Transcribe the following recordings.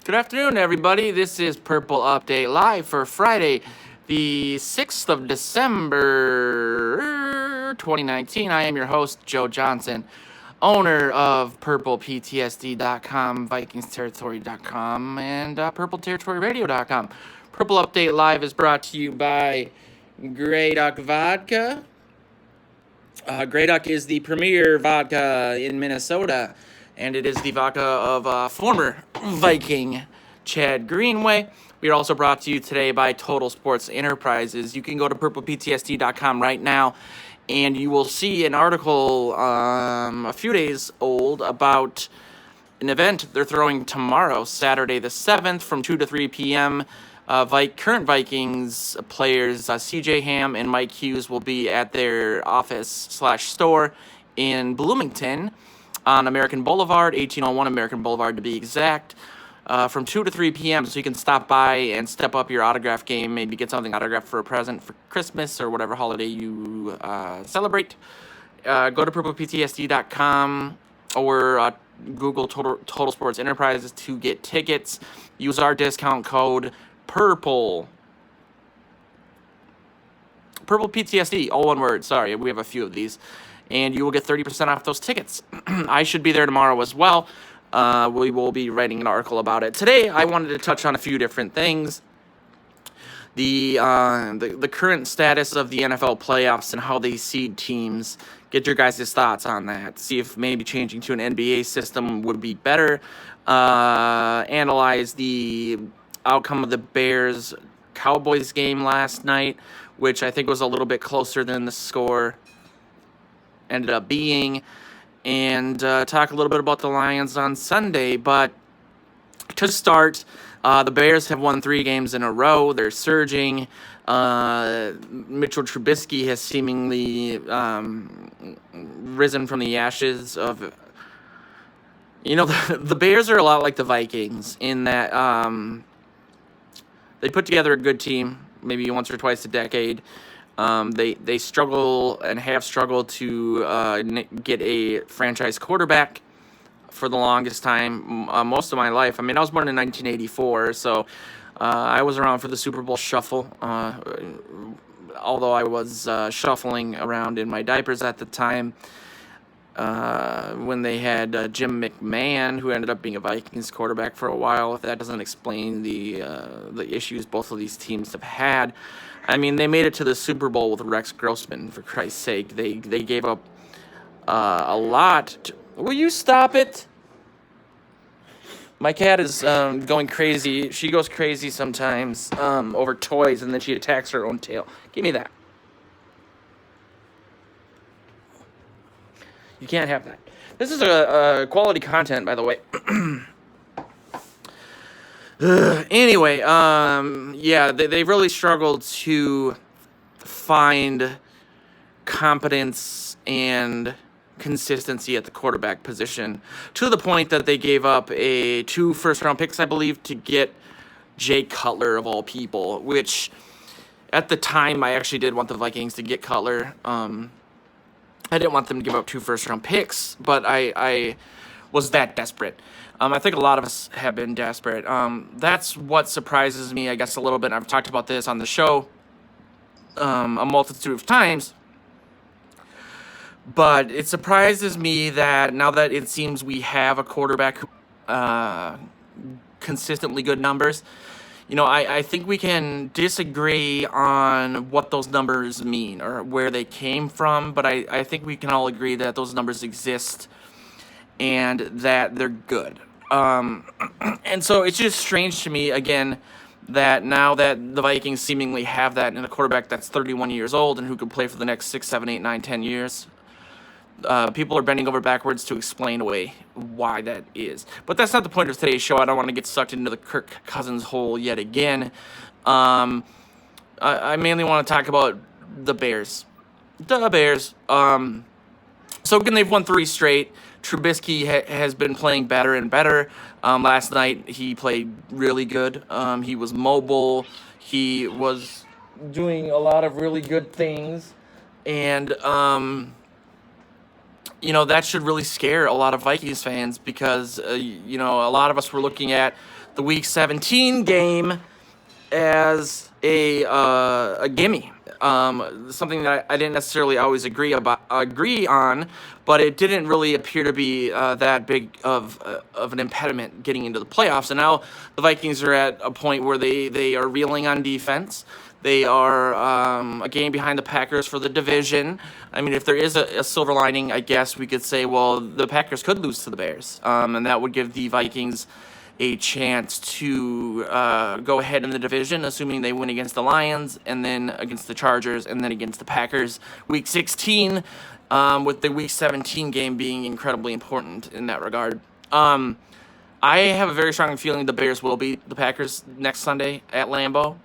Good afternoon, everybody. This is Purple Update Live for Friday, the 6th of December, 2019. I am your host, Joe Johnson, owner of purplePTSD.com, VikingsTerritory.com, and PurpleTerritoryRadio.com. Purple Update Live is brought to you by Grey Duck Vodka. Grey Duck is the premier vodka in Minnesota, and it is the vodka of former Viking Chad Greenway. We are also brought to you today by Total Sports Enterprises. You can go to purpleptsd.com right now, and you will see an article a few days old about an event they're throwing tomorrow, Saturday the 7th, from 2 to 3 p.m. Current Vikings players CJ Ham and Mike Hughes will be at their office/store in Bloomington on American Boulevard, 1801 American Boulevard to be exact, from 2 to 3 p.m. So you can stop by and step up your autograph game, maybe get something autographed for a present for Christmas or whatever holiday you celebrate. Go to purpleptsd.com or Google Total Sports Enterprises to get tickets. Use our discount code Purple PTSD, all one word. Sorry, we have a few of these, and you will get 30% off those tickets. I should be there tomorrow as well. We will be writing an article about it. Today, I wanted to touch on a few different things. The current status of the NFL playoffs and how they seed teams. Get your guys' thoughts on that. See if maybe changing to an NBA system would be better. Analyze the outcome of the Bears-Cowboys game last night, which I think was a little bit closer than the score ended up being, and talk a little bit about the Lions on Sunday. But to start, the Bears have won 3 games in a row. They're surging. Mitchell Trubisky has seemingly risen from the ashes of... the Bears are a lot like the Vikings in that they put together a good team maybe once or twice a decade. They struggle and have struggled to get a franchise quarterback for the longest time, most of my life. I mean, I was born in 1984, so I was around for the Super Bowl shuffle, although I was shuffling around in my diapers at the time. When they had Jim McMahon, who ended up being a Vikings quarterback for a while. If that doesn't explain the issues both of these teams have had. I mean, they made it to the Super Bowl with Rex Grossman, for Christ's sake. They gave up a lot. Will you stop it? My cat is going crazy. She goes crazy sometimes over toys, and then she attacks her own tail. Give me that. You can't have that. This is a quality content, by the way. Anyway, yeah, they really struggled to find competence and consistency at the quarterback position, to the point that they gave up 2 first-round picks, I believe, to get Jay Cutler, of all people, which at the time I actually did want the Vikings to get Cutler. I didn't want them to give up 2 first-round picks, but I was that desperate. I think a lot of us have been desperate. That's what surprises me, I guess, a little bit. I've talked about this on the show a multitude of times. But it surprises me that now that it seems we have a quarterback who consistently good numbers, I think we can disagree on what those numbers mean or where they came from, but I think we can all agree that those numbers exist and that they're good. And so it's just strange to me, again, that now that the Vikings seemingly have that in a quarterback that's 31 years old and who could play for the next 6, 7, 8, 9, 10 years, people are bending over backwards to explain away why that is. But that's not the point of today's show. I don't want to get sucked into the Kirk Cousins hole yet again. I mainly want to talk about the Bears. The Bears. So again, they've won 3 straight. Trubisky has been playing better and better. Last night, he played really good. He was mobile. He was doing a lot of really good things. And that should really scare a lot of Vikings fans because, a lot of us were looking at the Week 17 game as a gimme. Something that I didn't necessarily always agree on, but it didn't really appear to be that big of an impediment getting into the playoffs. And now the Vikings are at a point where they are reeling on defense. They are a game behind the Packers for the division. I mean, if there is a silver lining, I guess we could say, well, the Packers could lose to the Bears, and that would give the Vikings a chance to go ahead in the division, assuming they win against the Lions, and then against the Chargers, and then against the Packers. Week 16, with the Week 17 game being incredibly important in that regard. I have a very strong feeling the Bears will beat the Packers next Sunday at Lambeau.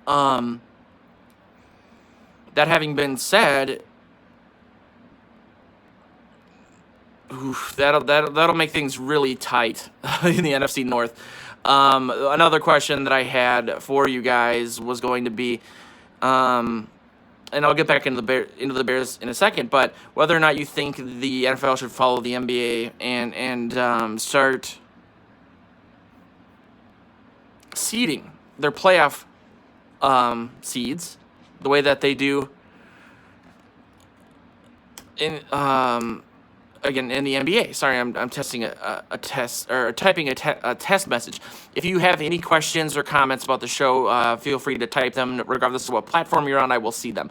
That having been said, that'll make things really tight in the NFC North. Another question that I had for you guys was going to be, and I'll get back into the Bears in a second, but whether or not you think the NFL should follow the NBA and start seeding their playoff seeds the way that they do in again in the NBA. Sorry, I'm testing a test, or typing a test message. If you have any questions or comments about the show, feel free to type them, regardless of what platform you're on. I will see them.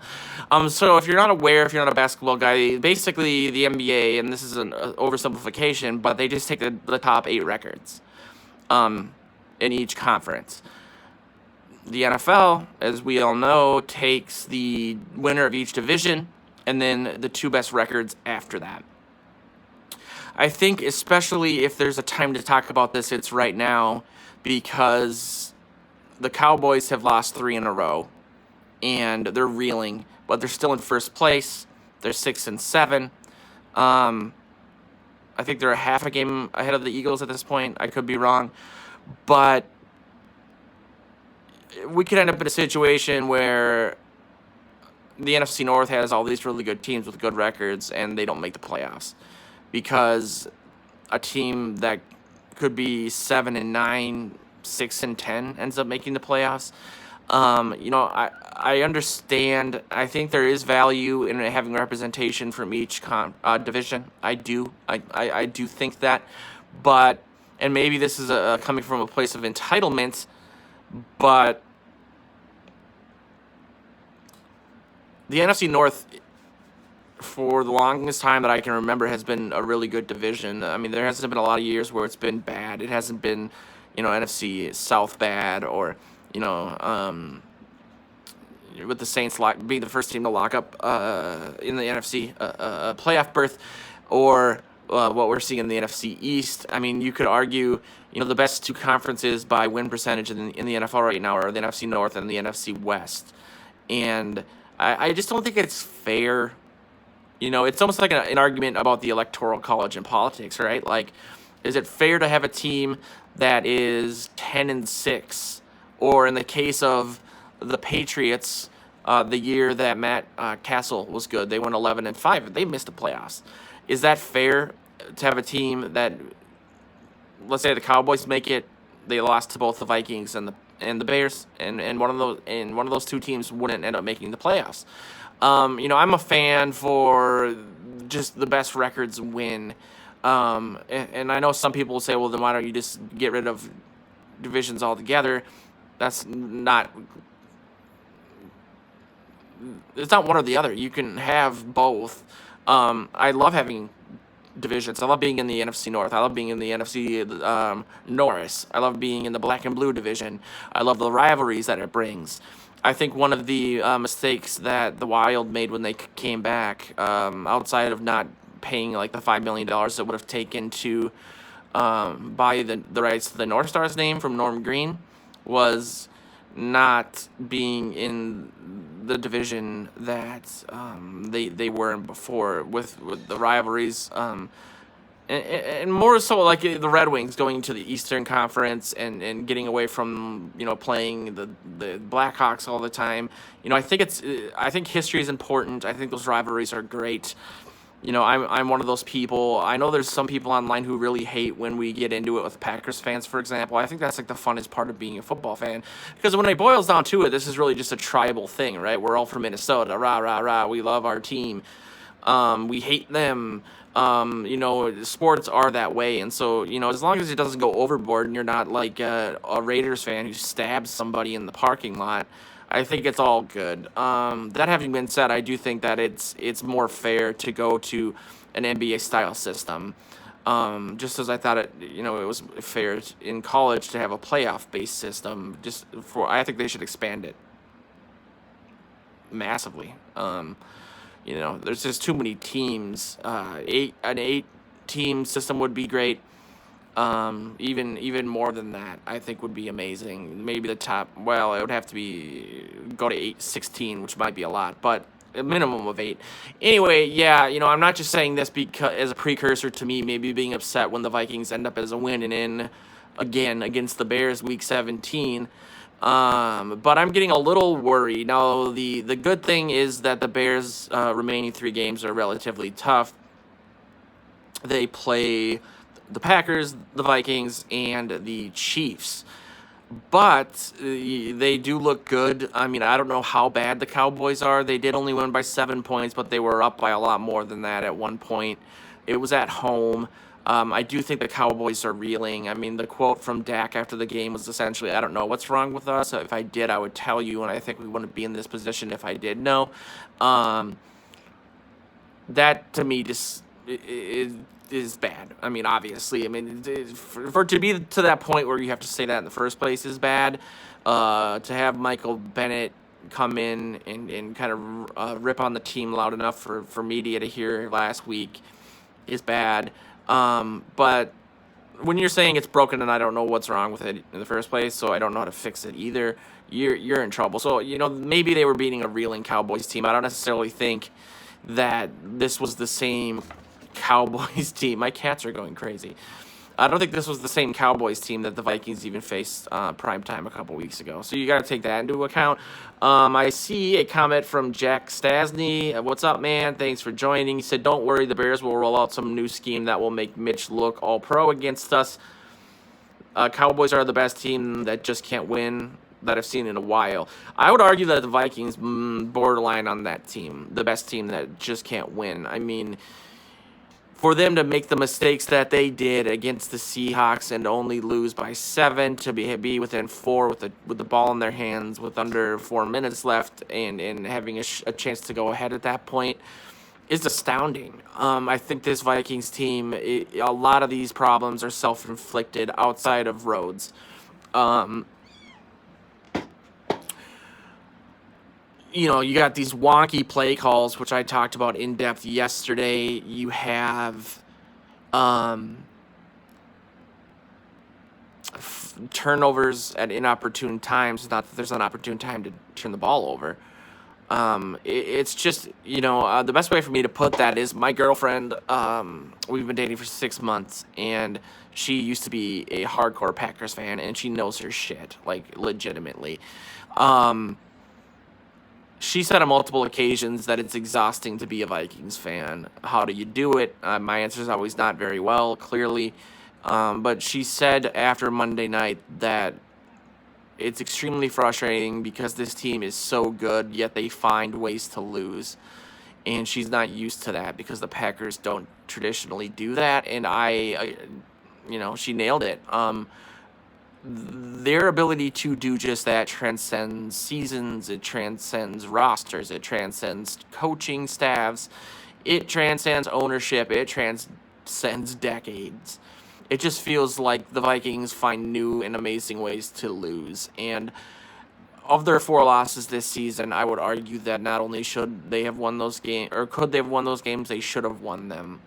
So if you're not aware, if you're not a basketball guy, basically the NBA, and this is an oversimplification, but they just take the top 8 records in each conference. The NFL, as we all know, takes the winner of each division and then the 2 best records after that. I think especially if there's a time to talk about this, it's right now, because the Cowboys have lost 3 in a row and they're reeling, but they're still in first place. They're 6-7. I think they're a half a game ahead of the Eagles at this point. I could be wrong, but we could end up in a situation where the NFC North has all these really good teams with good records and they don't make the playoffs, because a team that could be 7-9, 6-10 ends up making the playoffs. I understand. I think there is value in having representation from each division. I do think that, and maybe this is coming from a place of entitlement, but the NFC North, for the longest time that I can remember, has been a really good division. I mean, there hasn't been a lot of years where it's been bad. It hasn't been, NFC South bad, or, with the Saints being the first team to lock up in the NFC playoff berth, or what we're seeing in the NFC East. I mean, you could argue, the best 2 conferences by win percentage in the NFL right now are the NFC North and the NFC West. And I just don't think it's fair. It's almost like an argument about the Electoral College in politics, right? Like, is it fair to have a team that is 10-6, or in the case of the Patriots, the year that Matt Castle was good, they went 11-5. They missed the playoffs. Is that fair to have a team that, let's say the Cowboys make it, they lost to both the Vikings and the Bears, and one of those 2 teams wouldn't end up making the playoffs? I'm a fan for just the best records win. And I know some people will say, well, then why don't you just get rid of divisions altogether? It's not one or the other. You can have both. I love having divisions. I love being in the NFC North. I love being in the NFC Norris. I love being in the black and blue division. I love the rivalries that it brings. I think one of the mistakes that the Wild made when they came back, outside of not paying like the $5 million that would have taken to buy the rights to the North Stars name from Norm Green, was not being in the division that they were in before, with the rivalries. And more so like the Red Wings going to the Eastern Conference and getting away from playing the Blackhawks all the time. I think history is important. I think those rivalries are great. I'm one of those people. I know there's some people online who really hate when we get into it with Packers fans, for example. I think that's like the funnest part of being a football fan, because when it boils down to it, this is really just a tribal thing, right? We're all from Minnesota, rah rah rah. We love our team. We hate them. Sports are that way, and so as long as it doesn't go overboard, and you're not like a Raiders fan who stabs somebody in the parking lot, I think it's all good. That having been said, I do think that it's more fair to go to an NBA style system. Just as I thought it was fair in college to have a playoff based system. I think they should expand it massively. There's just too many teams. An 8-team system would be great. Even more than that, I think would be amazing. Maybe the top. Well, it would have to go to 16, which might be a lot, but a minimum of 8. Anyway, yeah, I'm not just saying this because as a precursor to me maybe being upset when the Vikings end up as a win and in again against the Bears week 17. But I'm getting a little worried. Now, the good thing is that the Bears' remaining 3 games are relatively tough. They play the Packers, the Vikings, and the Chiefs. But they do look good. I mean, I don't know how bad the Cowboys are. They did only win by 7 points, but they were up by a lot more than that at one point. It was at home. I do think the Cowboys are reeling. I mean, the quote from Dak after the game was essentially, I don't know what's wrong with us. If I did, I would tell you, and I think we wouldn't be in this position if I did know. That, to me, just is bad. I mean, obviously. I mean, for it to be to that point where you have to say that in the first place is bad. To have Michael Bennett come in and kind of rip on the team loud enough for media to hear last week is bad. But when you're saying it's broken and I don't know what's wrong with it in the first place, so I don't know how to fix it either, you're in trouble. So, maybe they were beating a reeling Cowboys team. I don't necessarily think that this was the same Cowboys team. My cats are going crazy. I don't think this was the same Cowboys team that the Vikings even faced primetime a couple weeks ago. So you got to take that into account. I see a comment from Jack Stasny. What's up, man? Thanks for joining. He said, don't worry, the Bears will roll out some new scheme that will make Mitch look all pro against us. Cowboys are the best team that just can't win that I've seen in a while. I would argue that the Vikings borderline on that team, the best team that just can't win. I mean, for them to make the mistakes that they did against the Seahawks and only lose by 7, to be within 4 with the ball in their hands with under 4 minutes left and having a chance to go ahead at that point is astounding. I think this Vikings team, a lot of these problems are self-inflicted outside of Rhodes. You got these wonky play calls, which I talked about in depth yesterday. You have turnovers at inopportune times. Not that there's an opportune time to turn the ball over. It's just, the best way for me to put that is my girlfriend, we've been dating for 6 months, and she used to be a hardcore Packers fan, and she knows her shit, like, legitimately. She said on multiple occasions that it's exhausting to be a Vikings fan. How do you do it? My answer is always not very well, clearly. But she said after Monday night that it's extremely frustrating because this team is so good, yet they find ways to lose. And she's not used to that because the Packers don't traditionally do that. And she nailed it. Their ability to do just that transcends seasons, it transcends rosters, it transcends coaching staffs, it transcends ownership, it transcends decades. It just feels like the Vikings find new and amazing ways to lose. And of their 4 losses this season, I would argue that not only should they have won those games, or could they have won those games, they should have won them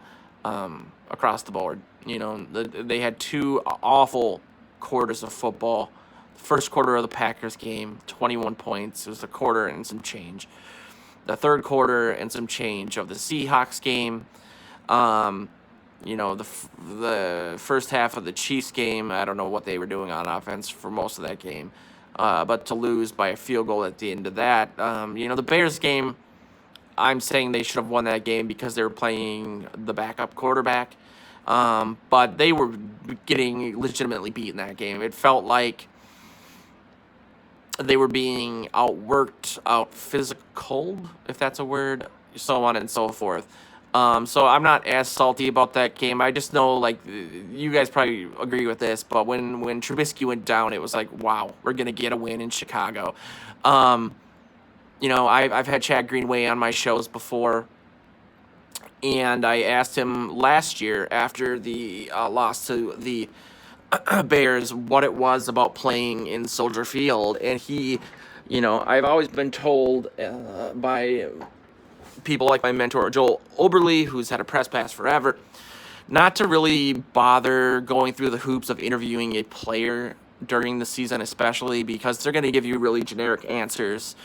across the board. They had 2 awful quarters of football. First quarter of the Packers game, 21 points. It was a quarter and some change. The third quarter and some change of the Seahawks game. The first half of the Chiefs game, I don't know what they were doing on offense for most of that game. But to lose by a field goal at the end of that. The Bears game, I'm saying they should have won that game because they were playing the backup quarterback. But they were getting legitimately beat in that game. It felt like they were being outworked, out physical, if that's a word, so on and so forth. So I'm not as salty about that game. I just know, like, you guys probably agree with this, but when Trubisky went down, it was like, wow, we're going to get a win in Chicago. I've had Chad Greenway on my shows before, and I asked him last year after the loss to the Bears what it was about playing in Soldier Field, and he, I've always been told by people like my mentor Joel Oberle, who's had a press pass forever, not to really bother going through the hoops of interviewing a player during the season, especially because they're going to give you really generic answers.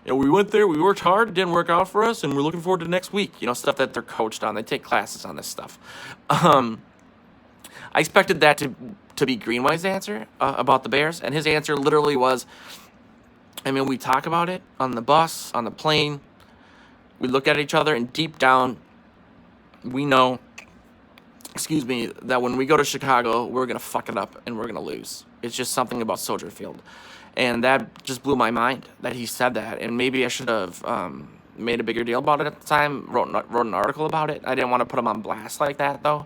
We went there, we worked hard, it didn't work out for us, and we're looking forward to next week. Stuff that they're coached on. They take classes on this stuff. I expected that to be Greenway's answer about the Bears, and his answer literally was, we talk about it on the bus, on the plane. We look at each other, and deep down, we know, that when we go to Chicago, we're going to fuck it up, and we're going to lose. It's just something about Soldier Field. And that just blew my mind that he said that. And maybe I should have made a bigger deal about it at the time, wrote an article about it. I didn't want to put him on blast like that, though.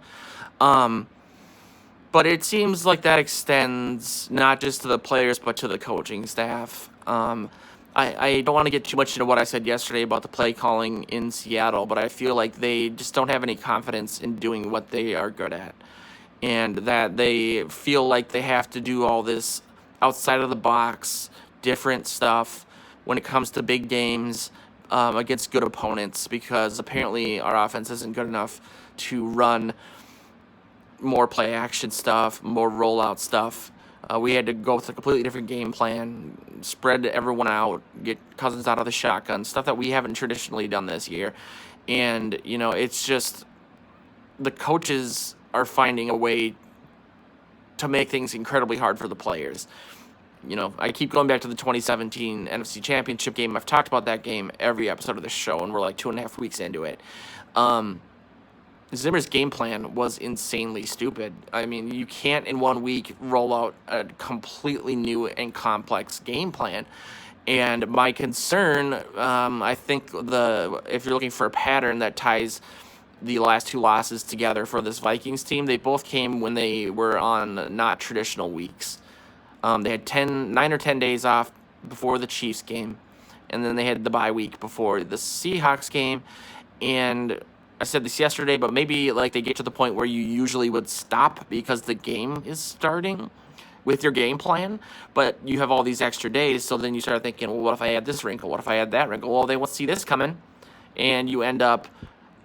But it seems like that extends not just to the players, but to the coaching staff. I don't want to get too much into what I said yesterday about the play calling in Seattle, but I feel like they just don't have any confidence in doing what they are good at. And that they feel like they have to do all this outside of the box, different stuff when it comes to big games against good opponents, because apparently our offense isn't good enough to run more play action stuff, more rollout stuff. We had to go with a completely different game plan, spread everyone out, get Cousins out of the shotgun, stuff that we haven't traditionally done this year. And, it's just the coaches are finding a way to make things incredibly hard for the players. I keep going back to the 2017 NFC Championship game. I've talked about that game every episode of the show, and we're like 2.5 weeks into it. Zimmer's game plan was insanely stupid. You can't in 1 week roll out a completely new and complex game plan. And my concern, I think if you're looking for a pattern that ties the last two losses together for this Vikings team, they both came when they were on not traditional weeks. They had 9 or 10 days off before the Chiefs game, and then they had the bye week before the Seahawks game. And I said this yesterday, but maybe they get to the point where you usually would stop because the game is starting with your game plan, but you have all these extra days, so then you start thinking, well, what if I add this wrinkle? What if I add that wrinkle? Well, they won't see this coming, and you end up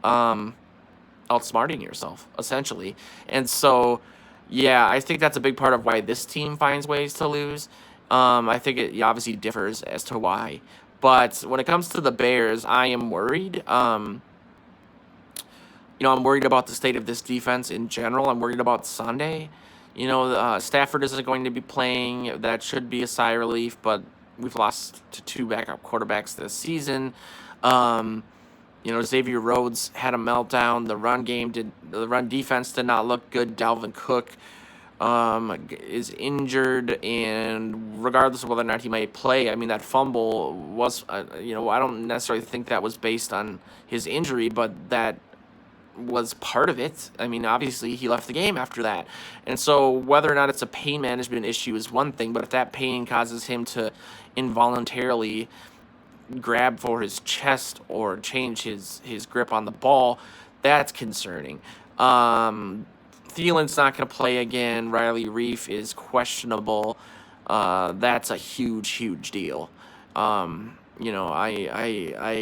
outsmarting yourself, essentially. And so, yeah, I think that's a big part of why this team finds ways to lose. I think it obviously differs as to why. But when it comes to the Bears, I am worried. I'm worried about the state of this defense in general. I'm worried about Sunday. Stafford isn't going to be playing. That should be a sigh of relief, but we've lost to 2 backup quarterbacks this season. Xavier Rhodes had a meltdown. The run defense did not look good. Dalvin Cook is injured, and regardless of whether or not he might play, that fumble was, I don't necessarily think that was based on his injury, but that was part of it. Obviously he left the game after that. And so whether or not it's a pain management issue is one thing, but if that pain causes him to involuntarily grab for his chest or change his grip on the ball, that's concerning. Thielen's not going to play again. Riley Reif is questionable. That's a huge deal. I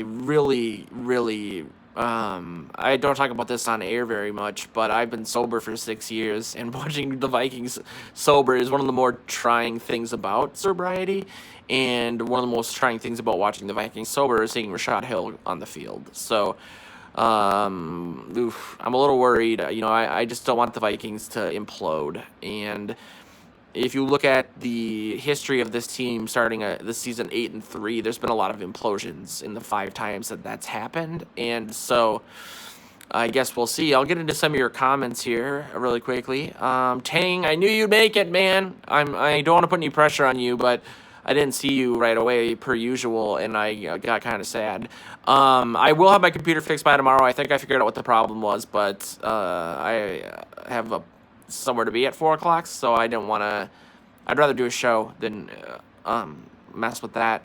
really I don't talk about this on air very much, but I've been sober for 6 years, and watching the Vikings sober is one of the more trying things about sobriety, and one of the most trying things about watching the Vikings sober is seeing Rashad Hill on the field. So, I'm a little worried. I just don't want the Vikings to implode, and if you look at the history of this team starting this season 8-3, there's been a lot of implosions in the 5 times that's happened, and so I guess we'll see. I'll get into some of your comments here really quickly. Tang, I knew you'd make it, man. I don't want to put any pressure on you, but I didn't see you right away per usual, and I got kind of sad. I will have my computer fixed by tomorrow. I think I figured out what the problem was, but I have somewhere to be at 4 o'clock, so I didn't want to. I'd rather do a show than mess with that.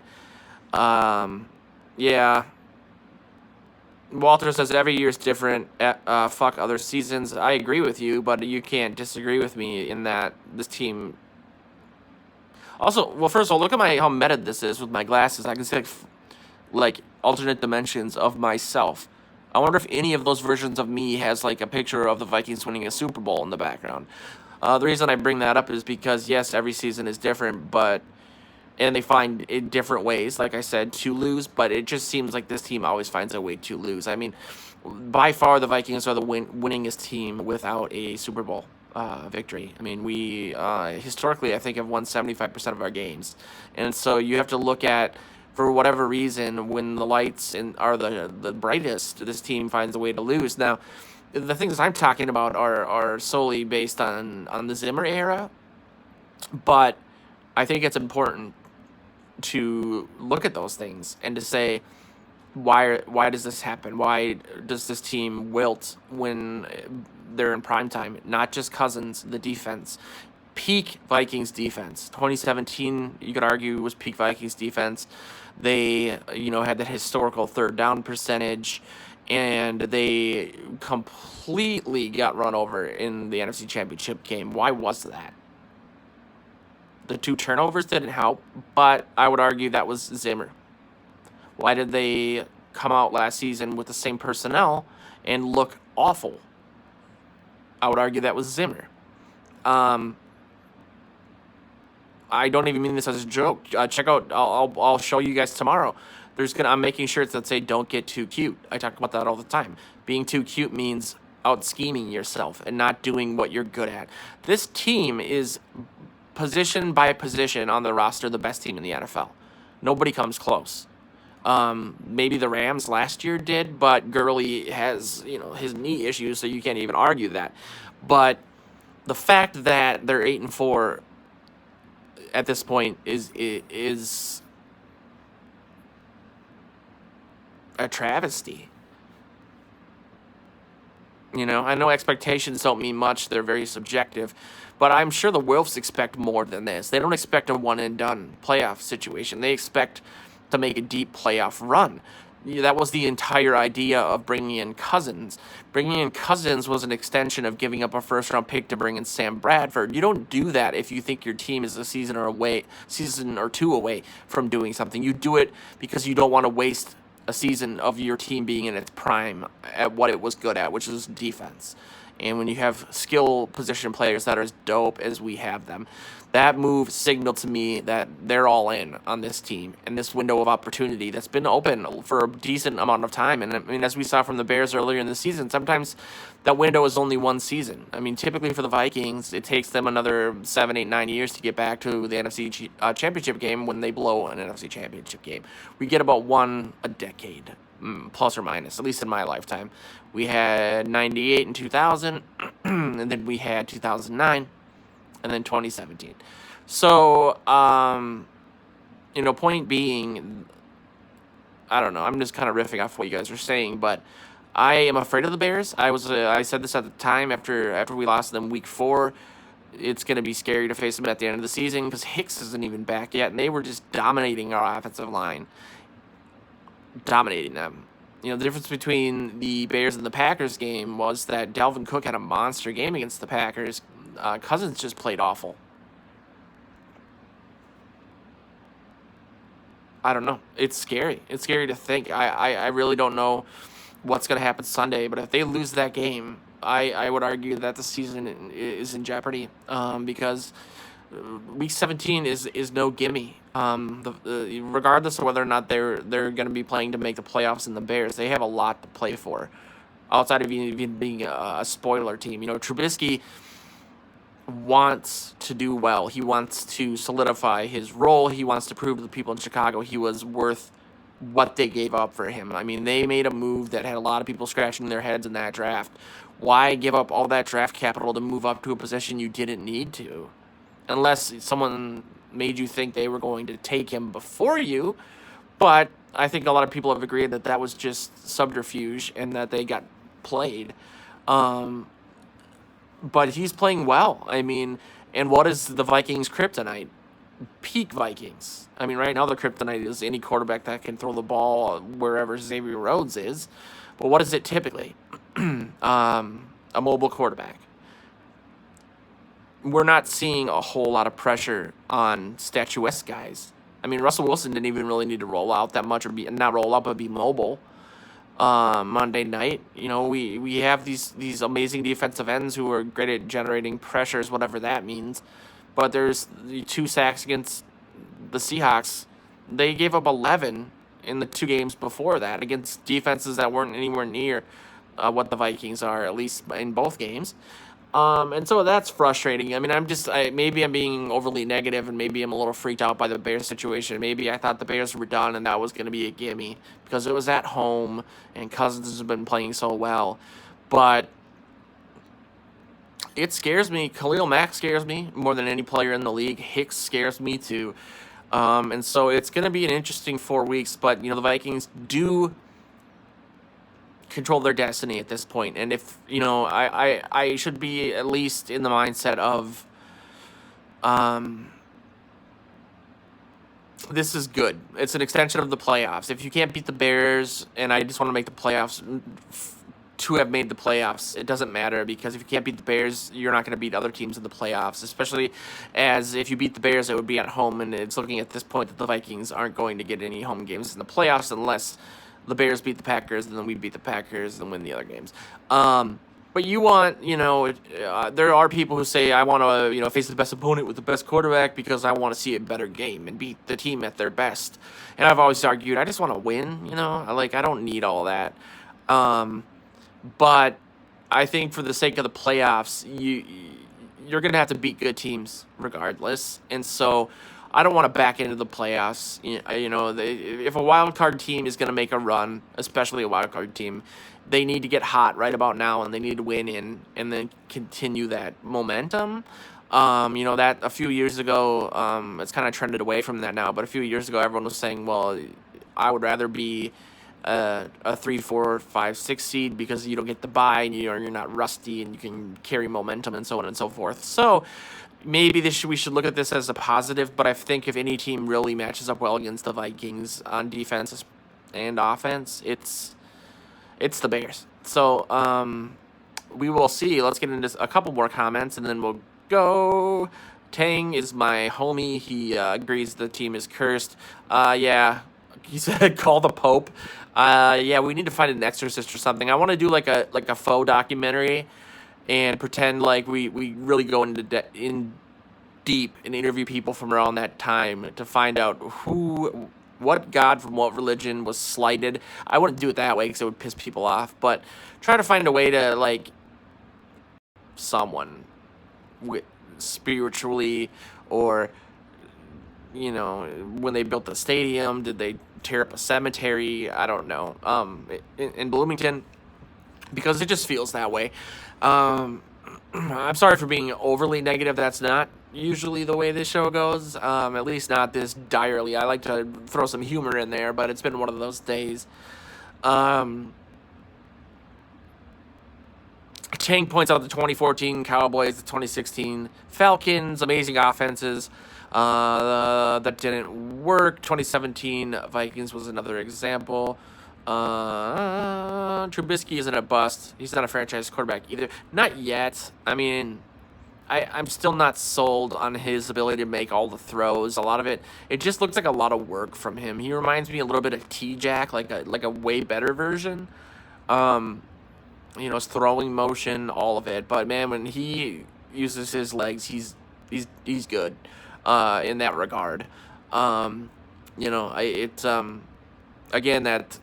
Yeah. Walter says every year is different. Fuck other seasons. I agree with you, but you can't disagree with me in that this team. Also, well, first of all, look at how meta this is with my glasses. I can see like alternate dimensions of myself. I wonder if any of those versions of me has like a picture of the Vikings winning a Super Bowl in the background. The reason I bring that up is because yes, every season is different, and they find in different ways, like I said, to lose, but it just seems like this team always finds a way to lose. I mean, by far, the Vikings are the winningest team without a Super Bowl victory. I mean, we historically, I think, have won 75% of our games. And so you have to look at, for whatever reason, when the lights are the brightest, this team finds a way to lose. Now, the things I'm talking about are solely based on the Zimmer era, but I think it's important to look at those things and to say, why does this happen? Why does this team wilt when they're in prime time? Not just Cousins, the defense. Peak Vikings defense. 2017, you could argue, was peak Vikings defense. They, had that historical third down percentage, and they completely got run over in the NFC Championship game. Why was that? The 2 turnovers didn't help, but I would argue that was Zimmer. Why did they come out last season with the same personnel and look awful? I would argue that was Zimmer. I don't even mean this as a joke. Check out. I'll show you guys tomorrow. I'm making shirts that say "Don't get too cute." I talk about that all the time. Being too cute means out scheming yourself and not doing what you're good at. This team is, position by position on the roster, the best team in the NFL. Nobody comes close. Maybe the Rams last year did, but Gurley has, his knee issues, so you can't even argue that. But the fact that they're 8-4 at this point is a travesty. I know expectations don't mean much. They're very subjective. But I'm sure the Wolves expect more than this. They don't expect a one-and-done playoff situation. They expect to make a deep playoff run. That was the entire idea of bringing in Cousins. Bringing in Cousins was an extension of giving up a first-round pick to bring in Sam Bradford. You don't do that if you think your team is a season or 2 away from doing something. You do it because you don't want to waste a season of your team being in its prime at what it was good at, which is defense. And when you have skill position players that are as dope as we have them, that move signaled to me that they're all in on this team and this window of opportunity that's been open for a decent amount of time. And I mean, as we saw from the Bears earlier in the season, sometimes that window is only one season. I mean, typically for the Vikings, it takes them another 7, 8, 9 years to get back to the NFC Championship game when they blow an NFC Championship game. We get about one a decade, plus or minus, at least in my lifetime. We had 98 and 2000, and then we had 2009, and then 2017. So, point being, I don't know. I'm just kind of riffing off what you guys are saying, but I am afraid of the Bears. I said this at the time after we lost them week 4. It's going to be scary to face them at the end of the season because Hicks isn't even back yet, and they were just dominating our offensive line. Dominating them. The difference between the Bears and the Packers game was that Dalvin Cook had a monster game against the Packers. Cousins just played awful. I don't know. It's scary. It's scary to think. I really don't know what's going to happen Sunday, but if they lose that game, I would argue that the season is in jeopardy because Week 17 is no gimme. Regardless of whether or not they're going to be playing to make the playoffs in the Bears, they have a lot to play for. Outside of even being a spoiler team, Trubisky wants to do well. He wants to solidify his role. He wants to prove to the people in Chicago he was worth what they gave up for him. I mean, they made a move that had a lot of people scratching their heads in that draft. Why give up all that draft capital to move up to a position you didn't need to? Unless someone made you think they were going to take him before you. But I think a lot of people have agreed that that was just subterfuge and that they got played. Um, but he's playing well. I mean, and what is the Vikings' kryptonite? Peak Vikings. I mean, right now the kryptonite is any quarterback that can throw the ball wherever Xavier Rhodes is. But what is it typically? A mobile quarterback. We're not seeing a whole lot of pressure on statuesque guys. I mean, Russell Wilson didn't even really need to roll out that much, or be not roll up, but be mobile. Monday night, we have these amazing defensive ends who are great at generating pressures, whatever that means. But there's the 2 sacks against the Seahawks. They gave up 11 in the 2 games before that against defenses that weren't anywhere near what the Vikings are, at least in both games. And so that's frustrating. I mean, maybe I'm being overly negative, and maybe I'm a little freaked out by the Bears situation. Maybe I thought the Bears were done and that was going to be a gimme because it was at home and Cousins has been playing so well. But it scares me. Khalil Mack scares me more than any player in the league. Hicks scares me too. And so it's going to be an interesting 4 weeks. But, the Vikings do control their destiny at this point. And if, I should be at least in the mindset of this is good. It's an extension of the playoffs. If you can't beat the Bears, and I just want to make the playoffs to have made the playoffs, it doesn't matter, because if you can't beat the Bears, you're not going to beat other teams in the playoffs, especially as if you beat the Bears, it would be at home, and it's looking at this point that the Vikings aren't going to get any home games in the playoffs unless the Bears beat the Packers, and then we beat the Packers and win the other games. But you want, there are people who say, I want to, face the best opponent with the best quarterback because I want to see a better game and beat the team at their best. And I've always argued, I just want to win, I don't need all that. But I think for the sake of the playoffs, you're going to have to beat good teams regardless. And so I don't want to back into the playoffs. If a wild card team is going to make a run, especially a wild card team, they need to get hot right about now, and they need to win in and then continue that momentum. That a few years ago, it's kind of trended away from that now, but a few years ago, everyone was saying, well, I would rather be a 3, 4, 5, 6 seed because you don't get the bye and you're not rusty and you can carry momentum and so on and so forth. So maybe we should look at this as a positive, but I think if any team really matches up well against the Vikings on defense and offense, it's the Bears. So we will see. Let's get into a couple more comments and then we'll go. Tang is my homie. He agrees the team is cursed. Yeah. He said, call the Pope. Yeah, we need to find an exorcist or something. I want to do like a faux documentary and pretend like we really go in deep and interview people from around that time to find out what god from what religion was slighted. I wouldn't do it that way because it would piss people off, but try to find a way to someone spiritually, or when they built the stadium, did they tear up a cemetery? I don't know. In Bloomington, because it just feels that way. I'm sorry for being overly negative. That's not usually the way this show goes. At least not this direly. I like to throw some humor in there, but it's been one of those days. Chang points out the 2014 Cowboys, the 2016 Falcons, amazing offenses. That didn't work. 2017 Vikings was another example. Trubisky isn't a bust. He's not a franchise quarterback either. Not yet. I mean, I'm still not sold on his ability to make all the throws. A lot of it just looks like a lot of work from him. He reminds me a little bit of T-Jack, like a way better version. His throwing motion, all of it. But man, when he uses his legs, he's good. In that regard, again, that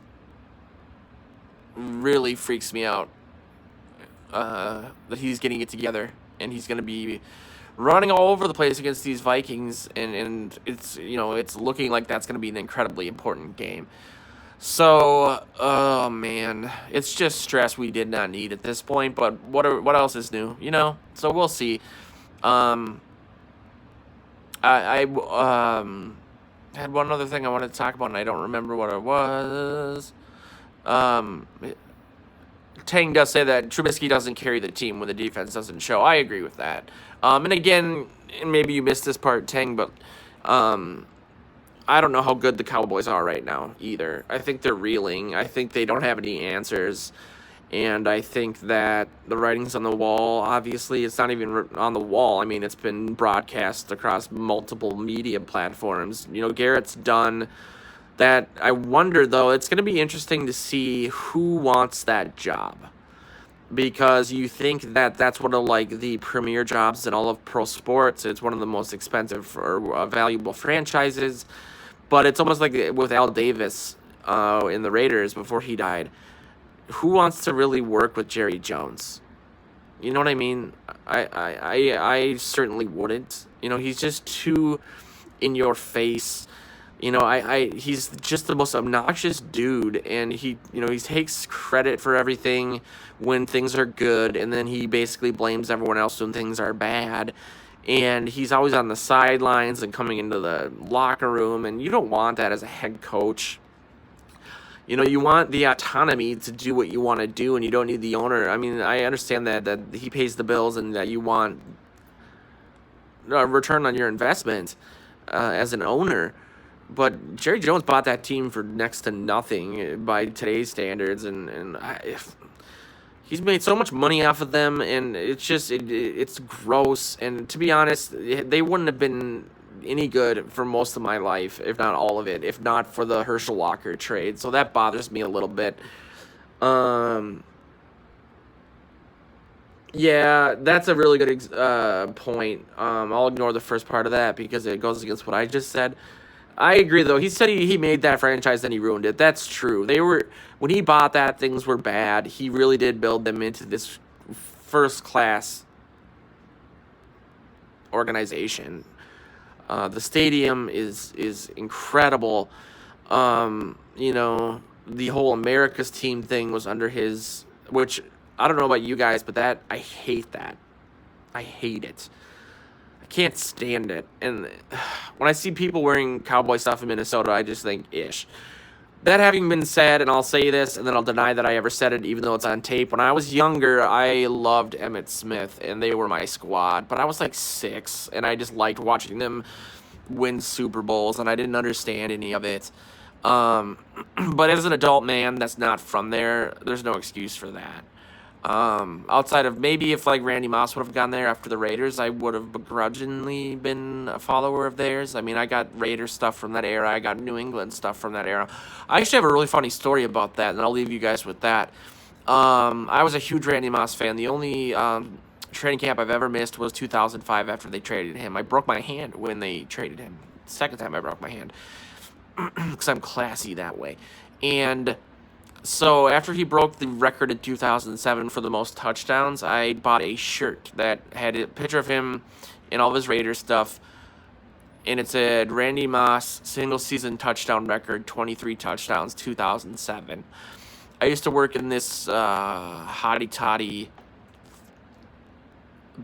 really freaks me out, that he's getting it together and he's going to be running all over the place against these Vikings, and it's it's looking like that's going to be an incredibly important game. So, oh man, it's just stress we did not need at this point. But what else is new? So we'll see. Um, I had one other thing I wanted to talk about, and I don't remember what it was. Um, Tang does say that Trubisky doesn't carry the team when the defense doesn't show. I agree with that. And again, maybe you missed this part, Tang, but I don't know how good the Cowboys are right now either. I think they're reeling. I think they don't have any answers. And I think that the writing's on the wall. Obviously, it's not even on the wall. I mean, it's been broadcast across multiple media platforms. Garrett's done that. I wonder, though, it's going to be interesting to see who wants that job. Because you think that that's one of, the premier jobs in all of pro sports. It's one of the most expensive or valuable franchises. But it's almost like with Al Davis in the Raiders before he died. Who wants to really work with Jerry Jones? You know what I mean? I certainly wouldn't. He's just too in your face. He's just the most obnoxious dude, and he takes credit for everything when things are good, and then he basically blames everyone else when things are bad. And he's always on the sidelines and coming into the locker room, and you don't want that as a head coach. You want the autonomy to do what you want to do, and you don't need the owner. I mean, I understand that he pays the bills and that you want a return on your investment as an owner. But Jerry Jones bought that team for next to nothing by today's standards, and he's made so much money off of them, and it's just it's gross. And to be honest, they wouldn't have been any good for most of my life, if not all of it, if not for the Herschel Walker trade. So that bothers me a little bit. Yeah, that's a really good point. I'll ignore the first part of that because it goes against what I just said. I agree, though. He said he made that franchise, then he ruined it. That's true. When he bought that, things were bad. He really did build them into this first-class organization. The stadium is incredible. The whole America's team thing was under his, which I don't know about you guys, but I hate that. I hate it. I can't stand it. And when I see people wearing cowboy stuff in Minnesota, I just think, ish. That having been said, and I'll say this, and then I'll deny that I ever said it, even though it's on tape. When I was younger, I loved Emmitt Smith, and they were my squad. But I was like 6, and I just liked watching them win Super Bowls, and I didn't understand any of it. But as an adult man that's not from there, there's no excuse for that. Outside of maybe if Randy Moss would have gone there after the Raiders, I would have begrudgingly been a follower of theirs. I mean, I got Raiders stuff from that era. I got New England stuff from that era. I actually have a really funny story about that, and I'll leave you guys with that. I was a huge Randy Moss fan. The only training camp I've ever missed was 2005 after they traded him. I broke my hand when they traded him. Second time I broke my hand because I'm classy that way. And so after he broke the record in 2007 for the most touchdowns, I bought a shirt that had a picture of him and all of his Raiders stuff, and it said Randy Moss single-season touchdown record, 23 touchdowns, 2007. I used to work in this hotty-toddy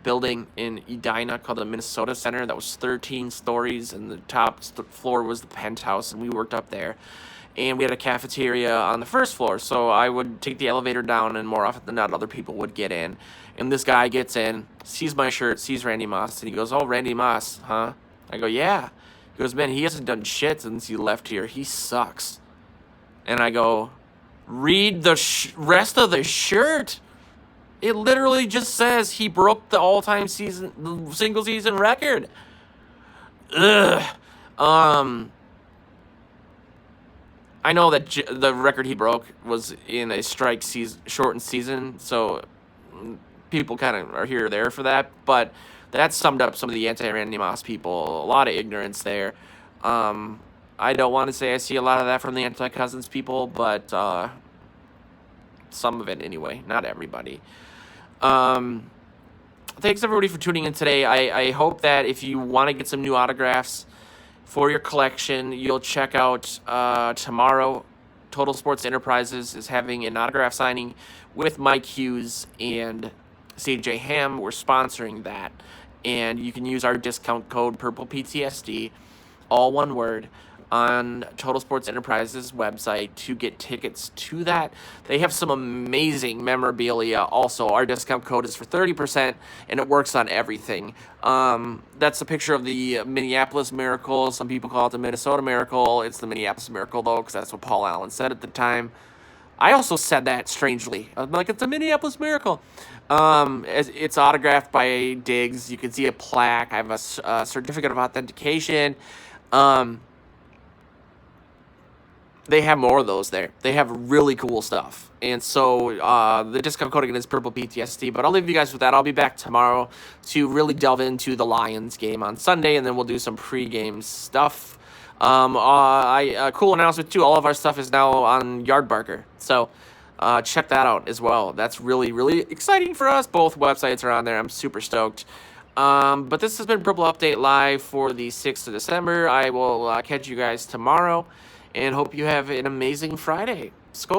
building in Edina called the Minnesota Center that was 13 stories, and the top floor was the penthouse, and we worked up there. And we had a cafeteria on the first floor, so I would take the elevator down, and more often than not, other people would get in. And this guy gets in, sees my shirt, sees Randy Moss, and he goes, "Oh, Randy Moss, huh?" I go, "Yeah." He goes, "Man, he hasn't done shit since he left here. He sucks." And I go, "Read the rest of the shirt. It literally just says he broke the all-time single-season record." Ugh. I know that the record he broke was in a strike shortened season, so people kind of are here or there for that. But that summed up some of the anti-Randy Moss people. A lot of ignorance there. I don't want to say I see a lot of that from the anti-Cousins people, but some of it anyway. Not everybody. thanks everybody for tuning in today. I hope that if you want to get some new autographs for your collection, you'll check out tomorrow. Total Sports Enterprises is having an autograph signing with Mike Hughes and CJ Ham. We're sponsoring that, and you can use our discount code purplePTSD, all one word, on Total Sports Enterprises website to get tickets to that. They have some amazing memorabilia. Also, our discount code is for 30%, and it works on everything. That's a picture of the Minneapolis Miracle. Some people call it the Minnesota Miracle. It's the Minneapolis Miracle, though, because that's what Paul Allen said at the time. I also said that strangely. I'm like, it's a Minneapolis Miracle. It's autographed by Diggs. You can see a plaque. I have a certificate of authentication. They have more of those there. They have really cool stuff. And so the discount code again is purplePTSD. But I'll leave you guys with that. I'll be back tomorrow to really delve into the Lions game on Sunday, and then we'll do some pregame stuff. Cool announcement too. All of our stuff is now on Yardbarker. So check that out as well. That's really, really exciting for us. Both websites are on there. I'm super stoked. But this has been Purple Update Live for the 6th of December. I will catch you guys tomorrow, and hope you have an amazing Friday. Skol.